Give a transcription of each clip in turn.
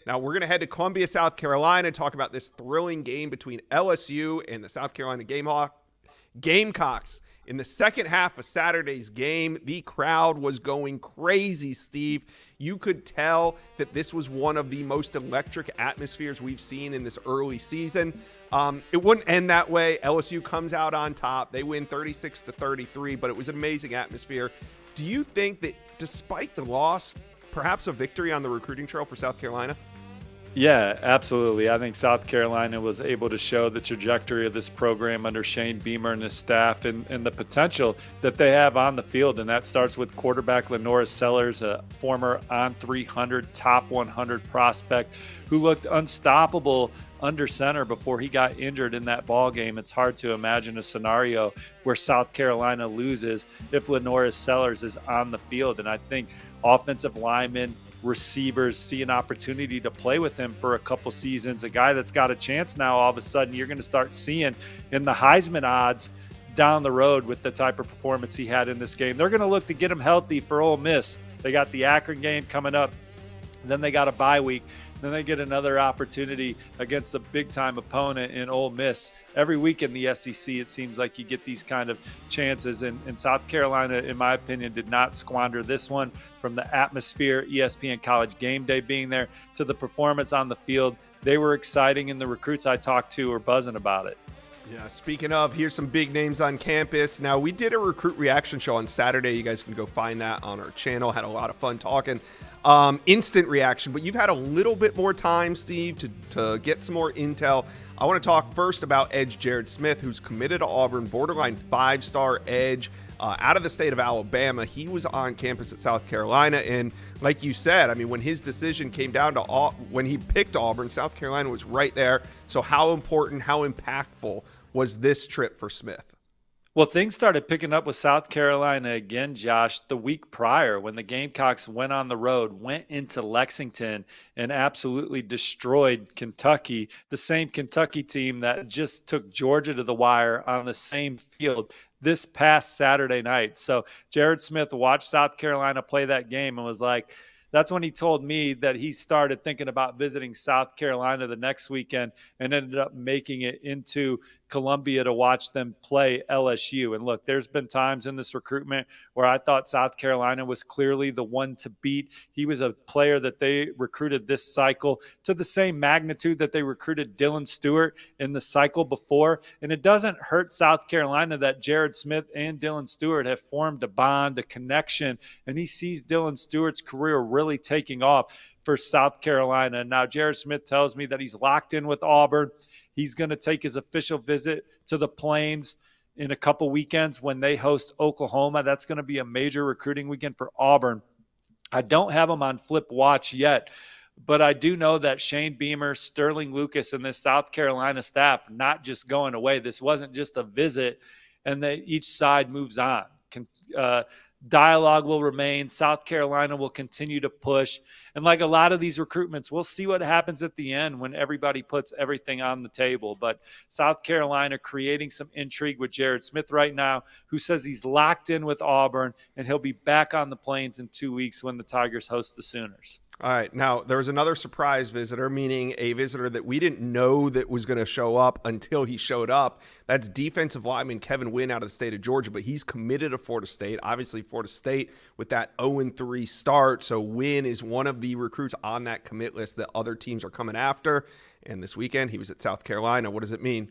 Now we're going to head to Columbia, South Carolina, talk about this thrilling game between LSU and the South Carolina Gamecocks. In the second half of Saturday's game, the crowd was going crazy, Steve. You could tell that this was one of the most electric atmospheres we've seen in this early season. It wouldn't end that way. LSU comes out on top. They win 36-33, but it was an amazing atmosphere. Do you think that despite the loss, perhaps a victory on the recruiting trail for South Carolina? Yeah, absolutely. I think South Carolina was able to show the trajectory of this program under Shane Beamer and his staff and the potential that they have on the field. And that starts with quarterback Lenora Sellers, a former on 300 top 100 prospect who looked unstoppable under center before he got injured in that ball game. It's hard to imagine a scenario where South Carolina loses if Lenora Sellers is on the field. And I think offensive linemen, receivers see an opportunity to play with him for a couple seasons. A guy that's got a chance now, all of a sudden you're going to start seeing in the Heisman odds down the road with the type of performance he had in this game. They're going to look to get him healthy for Ole Miss. They got the Akron game coming up. Then they got a bye week. Then they get another opportunity against a big-time opponent in Ole Miss. Every week in the SEC, it seems like you get these kind of chances. And South Carolina, in my opinion, did not squander this one. From the atmosphere, ESPN College Game Day being there, to the performance on the field, they were exciting, and the recruits I talked to were buzzing about it. Yeah, speaking of, here's some big names on campus. Now, we did a recruit reaction show on Saturday. You guys can go find that on our channel. Had a lot of fun talking. Instant reaction, but you've had a little bit more time, Steve, to get some more intel. I want to talk first about edge Jared Smith, who's committed to Auburn, borderline 5-star edge out of the state of Alabama. He was on campus at South Carolina, and like you said, I mean, when his decision came down to when he picked Auburn, South Carolina was right there. So how important, how impactful was this trip for Smith? Well, things started picking up with South Carolina again, Josh, the week prior when the Gamecocks went on the road, went into Lexington, and absolutely destroyed Kentucky, the same Kentucky team that just took Georgia to the wire on the same field this past Saturday night. So Jared Smith watched South Carolina play that game and was like, that's when he told me that he started thinking about visiting South Carolina the next weekend and ended up making it into Columbia to watch them play LSU. And look, there's been times in this recruitment where I thought South Carolina was clearly the one to beat. He was a player that they recruited this cycle to the same magnitude that they recruited Dylan Stewart in the cycle before. And it doesn't hurt South Carolina that Jared Smith and Dylan Stewart have formed a bond, a connection, and he sees Dylan Stewart's career really taking off for South Carolina. Now, Jared Smith tells me that he's locked in with Auburn. He's going to take his official visit to the Plains in a couple weekends when they host Oklahoma. That's going to be a major recruiting weekend for Auburn. I don't have him on flip watch yet, but I do know that Shane Beamer, Sterling Lucas, and this South Carolina staff not just going away. This wasn't just a visit, and each side moves on. Dialogue will remain. South Carolina will continue to push. And like a lot of these recruitments, we'll see what happens at the end when everybody puts everything on the table. But South Carolina creating some intrigue with Jared Smith right now, who says he's locked in with Auburn, and he'll be back on the Plains in 2 weeks when the Tigers host the Sooners. All right. Now, there was another surprise visitor, meaning a visitor that we didn't know that was going to show up until he showed up. That's defensive lineman Kevin Wynn out of the state of Georgia, but he's committed to Florida State. Obviously, Florida State with that 0-3 start. So Wynn is one of the recruits on that commit list that other teams are coming after. And this weekend, he was at South Carolina. What does it mean?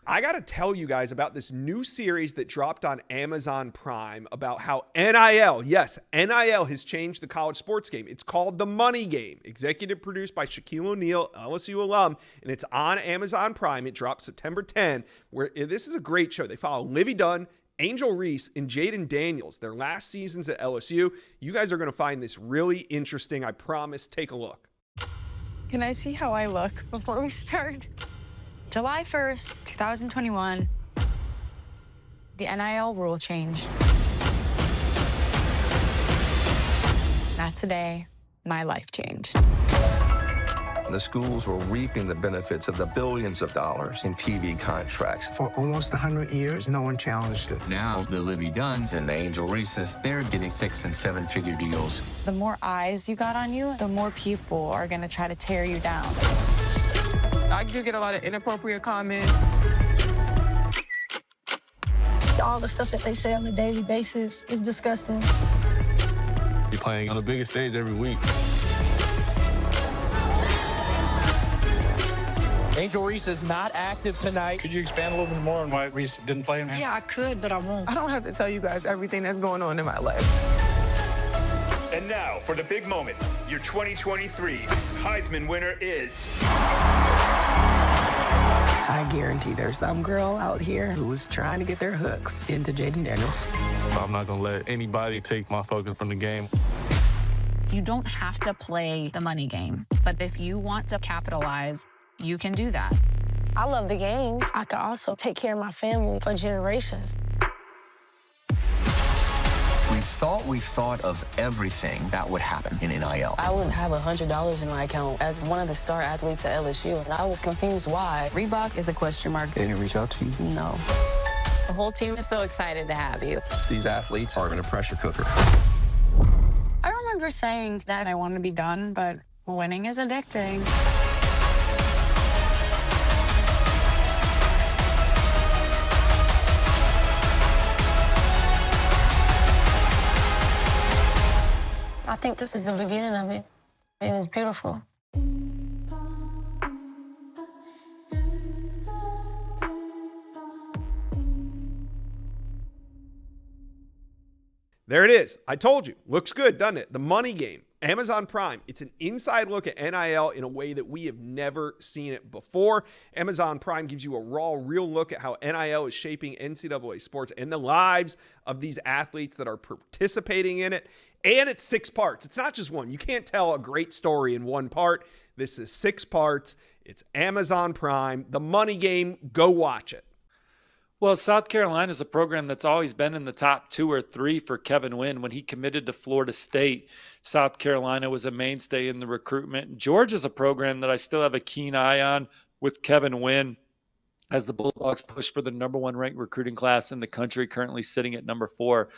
I got to tell you guys about this new series that dropped on Amazon Prime about how NIL, yes, NIL has changed the college sports game. It's called The Money Game, executive produced by Shaquille O'Neal, LSU alum, and it's on Amazon Prime. It drops September 10, where this is a great show. They follow Livy Dunn, Angel Reese, and Jaden Daniels, their last seasons at LSU. You guys are going to find this really interesting. I promise. Take a look. Can I see how I look before we start? July 1st, 2021, the NIL rule changed. That's the day my life changed. The schools were reaping the benefits of the billions of dollars in TV contracts. For almost 100 years, no one challenged it. Now, the Livy Dunns and the Angel Reeses, they're getting 6- and 7-figure deals. The more eyes you got on you, the more people are going to try to tear you down. I do get a lot of inappropriate comments. All the stuff that they say on a daily basis is disgusting. You're playing on the biggest stage every week. Angel Reese is not active tonight. Could you expand a little bit more on why Reese didn't play in here? Yeah, I could, but I won't. I don't have to tell you guys everything that's going on in my life. And now, for the big moment, your 2023 Heisman winner is... I guarantee there's some girl out here who's trying to get their hooks into Jaden Daniels. I'm not going to let anybody take my focus from the game. You don't have to play the money game, but if you want to capitalize, you can do that. I love the game. I could also take care of my family for generations. We thought of everything that would happen in NIL. I would have $100 in my account as one of the star athletes at LSU, and I was confused why. Reebok is a question mark. They didn't reach out to you? No. The whole team is so excited to have you. These athletes are in a pressure cooker. I remember saying that I wanted to be done, but winning is addicting. I think this is the beginning of it, and it's beautiful. There it is. I told you. Looks good, doesn't it? The money game. Amazon Prime. It's an inside look at NIL in a way that we have never seen it before. Amazon Prime gives you a raw, real look at how NIL is shaping NCAA sports and the lives of these athletes that are participating in it. And it's 6 parts. It's not just one. You can't tell a great story in one part. This is 6 parts. It's Amazon Prime. The money game. Go watch it. Well, South Carolina is a program that's always been in the top 2 or 3 for Kevin Wynn. When he committed to Florida State, South Carolina was a mainstay in the recruitment. Georgia's a program that I still have a keen eye on with Kevin Wynn as the Bulldogs push for the number 1 ranked recruiting class in the country, currently sitting at number 4.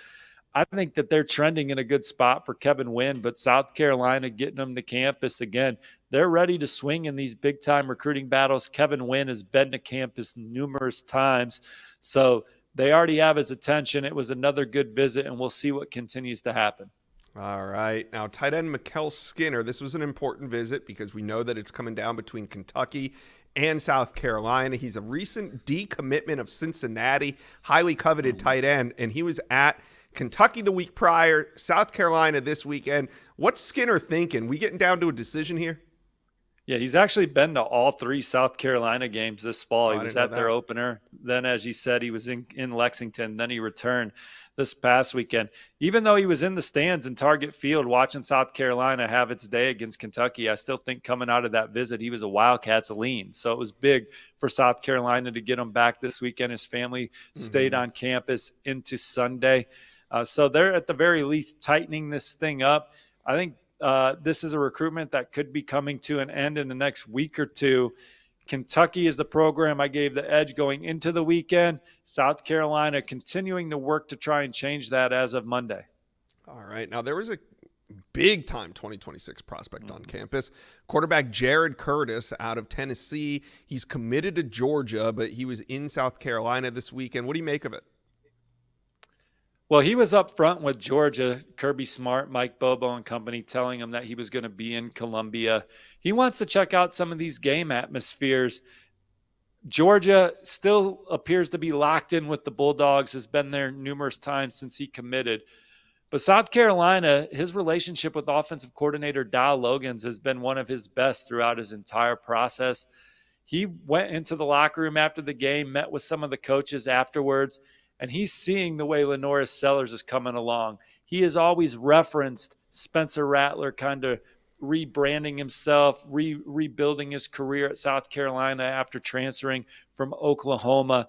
I think that they're trending in a good spot for Kevin Wynn, but South Carolina getting them to campus again. They're ready to swing in these big-time recruiting battles. Kevin Wynn has been to campus numerous times, so they already have his attention. It was another good visit, and we'll see what continues to happen. All right. Now, tight end Mikael Skinner, this was an important visit because we know that it's coming down between Kentucky and South Carolina. He's a recent decommitment of Cincinnati, highly coveted tight end, and he was at Kentucky the week prior, South Carolina this weekend. What's Skinner thinking? We getting down to a decision here? Yeah, he's actually been to all 3 South Carolina games this fall. He was at their opener. Then, as you said, he was in Lexington. Then he returned this past weekend. Even though he was in the stands in Target Field watching South Carolina have its day against Kentucky, I still think coming out of that visit, he was a Wildcats lean. So it was big for South Carolina to get him back this weekend. His family stayed on campus into Sunday. So they're at the very least tightening this thing up. I think this is a recruitment that could be coming to an end in the next week or two. Kentucky is the program I gave the edge going into the weekend. South Carolina continuing to work to try and change that as of Monday. All right. Now, there was a big-time 2026 prospect on campus. Quarterback Jared Curtis out of Tennessee. He's committed to Georgia, but he was in South Carolina this weekend. What do you make of it? Well, he was up front with Georgia, Kirby Smart, Mike Bobo and company, telling him that he was going to be in Columbia. He wants to check out some of these game atmospheres. Georgia still appears to be locked in with the Bulldogs, has been there numerous times since he committed. But South Carolina, his relationship with offensive coordinator Dow Logans has been one of his best throughout his entire process. He went into the locker room after the game, met with some of the coaches afterwards, and he's seeing the way Lenoris Sellers is coming along. He has always referenced Spencer Rattler kind of rebranding himself, rebuilding his career at South Carolina after transferring from Oklahoma.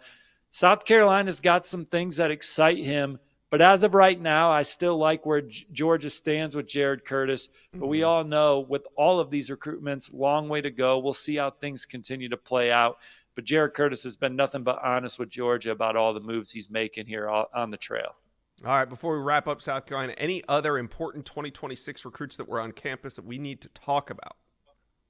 South Carolina's got some things that excite him, But as of right now, I still like where Georgia stands with Jared Curtis. But we all know with all of these recruitments, long way to go. We'll see how things continue to play out. But Jared Curtis has been nothing but honest with Georgia about all the moves he's making here on the trail. All right, before we wrap up South Carolina, any other important 2026 recruits that were on campus that we need to talk about?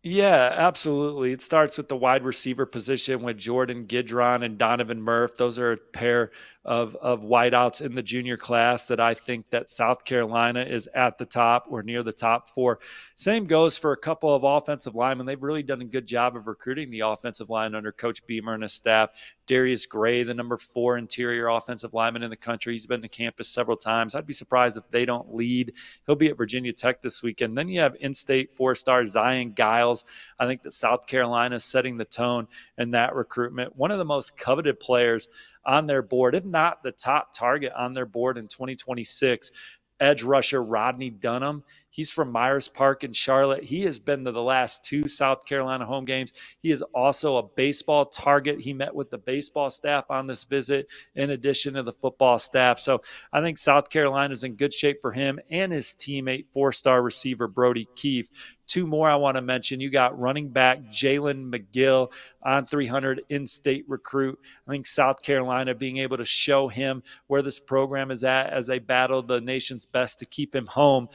Yeah, absolutely. It starts with the wide receiver position with Jordan Gidron and Donovan Murph. Those are a pair of wideouts in the junior class that I think that South Carolina is at the top or near the top for. Same goes for a couple of offensive linemen. They've really done a good job of recruiting the offensive line under Coach Beamer and his staff. Darius Gray, the number 4 interior offensive lineman in the country. He's been to campus several times. I'd be surprised if they don't lead. He'll be at Virginia Tech this weekend. Then you have in-state 4-star Zion Giles. I think that South Carolina is setting the tone in that recruitment. One of the most coveted players on their board, if not the top target on their board in 2026, edge rusher Rodney Dunham. He's from Myers Park in Charlotte. He has been to the last 2 South Carolina home games. He is also a baseball target. He met with the baseball staff on this visit in addition to the football staff. So I think South Carolina is in good shape for him and his teammate, 4-star receiver Brody Keefe. 2 more I want to mention. You got running back Jalen McGill on 300 in-state recruit. I think South Carolina being able to show him where this program is at as they battle the nation's best to keep him home.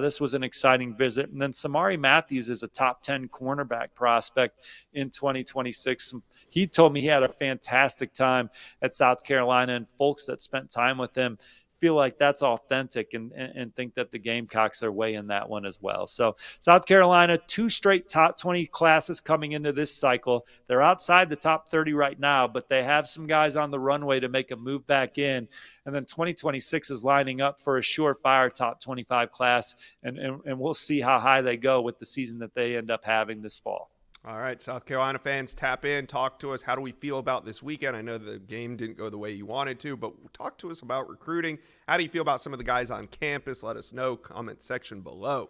This was an exciting visit. And then Samari Matthews is a top 10 cornerback prospect in 2026. He told me he had a fantastic time at South Carolina, and folks that spent time with him feel like that's authentic and think that the Gamecocks are weighing that one as well. So South Carolina, 2 straight top 20 classes coming into this cycle. They're outside the top 30 right now, but they have some guys on the runway to make a move back in. And then 2026 is lining up for a surefire top 25 class, and we'll see how high they go with the season that they end up having this fall. All right, South Carolina fans, tap in, talk to us. How do we feel about this weekend? I know the game didn't go the way you wanted to, but talk to us about recruiting. How do you feel about some of the guys on campus? Let us know. Comment section below.